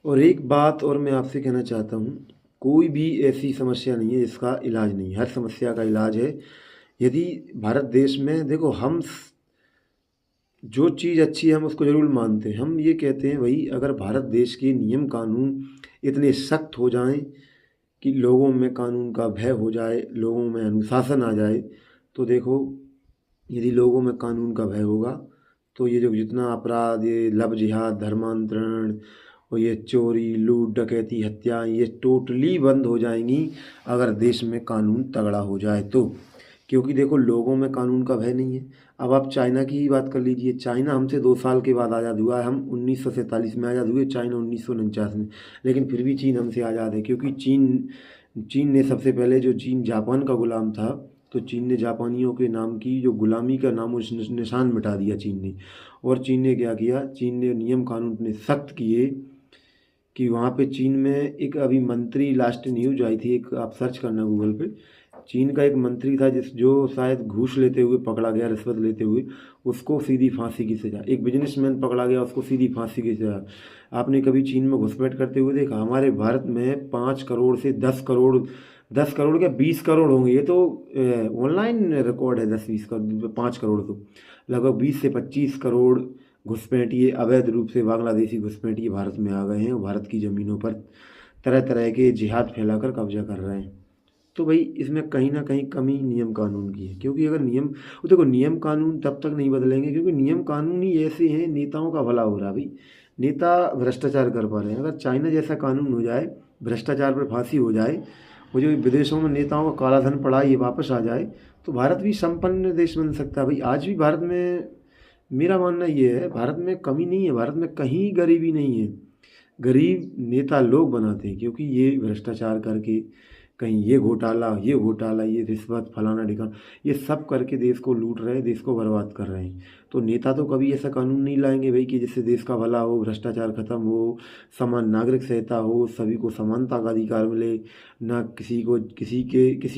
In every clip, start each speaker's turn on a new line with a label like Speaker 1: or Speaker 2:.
Speaker 1: और एक बात और मैं आपसे कहना चाहता हूँ, कोई भी ऐसी समस्या नहीं है जिसका इलाज नहीं है, हर समस्या का इलाज है। यदि भारत देश में देखो जो चीज़ अच्छी है हम उसको ज़रूर मानते हैं। हम ये कहते हैं भाई अगर भारत देश के नियम कानून इतने सख्त हो जाएं कि लोगों में कानून का भय हो जाए, लोगों में अनुशासन आ जाए, तो देखो यदि लोगों में कानून का भय होगा तो ये जो जितना अपराध, ये लव जिहाद, धर्मांतरण और ये चोरी, लूट, डकैती, हत्या, ये टोटली बंद हो जाएंगी अगर देश में कानून तगड़ा हो जाए तो। क्योंकि देखो लोगों में कानून का भय नहीं है। अब आप चाइना की ही बात कर लीजिए, चाइना हमसे 2 साल के बाद आज़ाद हुआ है। हम 1947 में आज़ाद हुए, चाइना 1949 में। लेकिन फिर भी चीन हमसे आज़ाद है, क्योंकि चीन ने सबसे पहले, जो चीन जापान का गुलाम था, तो चीन ने जापानियों के नाम की जो गुलामी का नामो निशान मिटा दिया चीन ने। और चीन ने क्या किया, चीन ने नियम कानून इतने सख्त किए कि वहाँ पे चीन में एक अभी मंत्री, लास्ट न्यूज आई थी, एक आप सर्च करना गूगल पे, चीन का एक मंत्री था जो शायद घूस लेते हुए पकड़ा गया, रिश्वत लेते हुए, उसको सीधी फांसी की सज़ा। एक बिजनेसमैन पकड़ा गया, उसको सीधी फांसी की सज़ा। आपने कभी चीन में घुसपैठ करते हुए देखा? हमारे भारत में 5 करोड़ से 10 करोड़, 10 करोड़ क्या 20 करोड़ होंगे, ये तो ऑनलाइन रिकॉर्ड है। 10-20 करोड़, 5 करोड़ तो लगभग 20 से 25 करोड़ घुसपैठिए, अवैध रूप से बांग्लादेशी घुसपैठिए भारत में आ गए हैं और भारत की ज़मीनों पर तरह तरह के जिहाद फैलाकर कब्जा कर रहे हैं। तो भाई इसमें कहीं ना कहीं कमी नियम कानून की है। क्योंकि अगर देखो नियम कानून तब तक नहीं बदलेंगे, क्योंकि नियम कानून ही ऐसे हैं, नेताओं का भला हो रहा है भाई। नेता भ्रष्टाचार कर पा रहे हैं। अगर चाइना जैसा कानून हो जाए, भ्रष्टाचार पर फांसी हो जाए, वो जो विदेशों में नेताओं का काला धन पड़ा है, ये वापस आ जाए, तो भारत भी संपन्न देश बन सकता है भाई। आज भी भारत में, मेरा मानना ये है, भारत में कमी नहीं है, भारत में कहीं गरीबी नहीं है। गरीब नेता लोग बनाते हैं, क्योंकि ये भ्रष्टाचार करके, कहीं ये घोटाला, ये रिश्वत, फलाना ढिकाना, ये सब करके देश को लूट रहे हैं, देश को बर्बाद कर रहे हैं। तो नेता तो कभी ऐसा कानून नहीं लाएंगे भाई कि जिससे देश का भला हो, भ्रष्टाचार खत्म हो, समान नागरिक संहिता हो, सभी को समानता का अधिकार मिले, ना किसी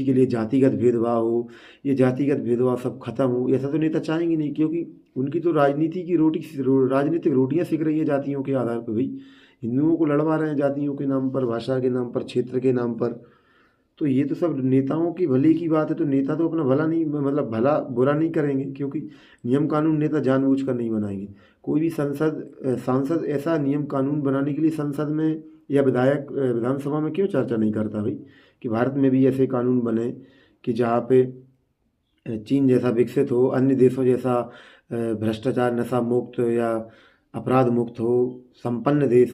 Speaker 1: के लिए जातिगत भेदभाव हो, ये जातिगत भेदभाव सब खत्म हो। ऐसा तो नेता चाहेंगे नहीं, क्योंकि उनकी तो राजनीतिक रोटियां सेक रही है जातियों के आधार पर भाई। हिंदुओं को लड़वा रहे हैं जातियों के नाम पर, भाषा के नाम पर, क्षेत्र के नाम पर। तो ये तो सब नेताओं की भले की बात है। तो नेता तो अपना भला नहीं, मतलब भला बुरा नहीं करेंगे, क्योंकि नियम कानून नेता जानबूझकर नहीं बनाएंगे। कोई भी सांसद ऐसा नियम कानून बनाने के लिए संसद में या विधानसभा में क्यों चर्चा नहीं करता भाई, कि भारत में भी ऐसे कानून बने कि जहाँ पे चीन जैसा विकसित हो, अन्य देशों जैसा भ्रष्टाचार, नशा मुक्त या अपराध मुक्त हो, संपन्न देश